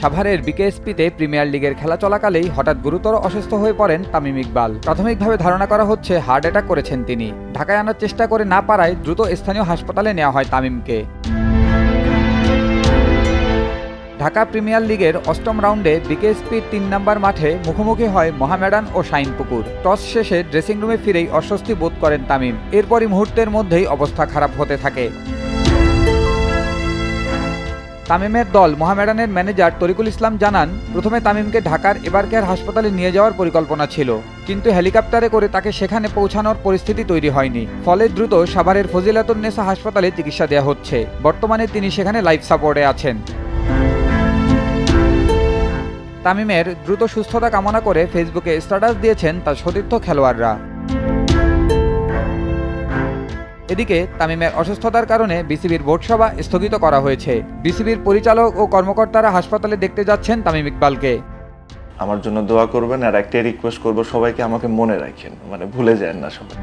সাভারের বিকেএসপিতে প্রিমিয়ার লিগের খেলা চলাকালেই হঠাৎ গুরুতর অসুস্থ হয়ে পড়েন তামিম ইকবাল। প্রাথমিকভাবে ধারণা করা হচ্ছে হার্ট অ্যাটাক করেছেন তিনি। ঢাকায় আনার চেষ্টা করে না পারায় দ্রুত স্থানীয় হাসপাতালে নেওয়া হয় তামিমকে। ঢাকা প্রিমিয়ার লিগের অষ্টম রাউন্ডে বিকেএসপির ৩ নম্বর মাঠে মুখোমুখি হয় মোহামেডান ও শাইনপুকুর। টস শেষে ড্রেসিং রুমে ফিরেই অস্বস্তি বোধ করেন তামিম। এরপরই মুহূর্তের মধ্যেই অবস্থা খারাপ হতে থাকে। তামিমের দল মোহামেডানের ম্যানেজার তরিকুল ইসলাম জানান, প্রথমে তামিমকে ঢাকার এবারকেয়ার হাসপাতালে নিয়ে যাওয়ার পরিকল্পনা ছিল, কিন্তু হেলিকপ্টারে করে তাকে সেখানে পৌঁছানোর পরিস্থিতি তৈরি হয়নি। ফলে দ্রুত সাভারের ফজিলাতুন্নেসা হাসপাতালে চিকিৎসা দেওয়া হচ্ছে। বর্তমানে তিনি সেখানে লাইফ সাপোর্টে আছেন। তামিমের দ্রুত সুস্থতা কামনা করে ফেসবুকে স্ট্যাটাস দিয়েছেন তার সতীর্থ খেলোয়াড়রা। এদিকে তামিমের অসুস্থতার কারণে বিসিবির বোর্ড সভা স্থগিত করা হয়েছে। বিসিবির পরিচালক ও কর্মকর্তারা হাসপাতালে দেখতে যাচ্ছেন তামিম ইকবালকে। আমার জন্য দোয়া করবেন, আর একটাই রিকোয়েস্ট করবো সবাইকে, আমাকে মনে রাখেন, ভুলে যান না সবাই।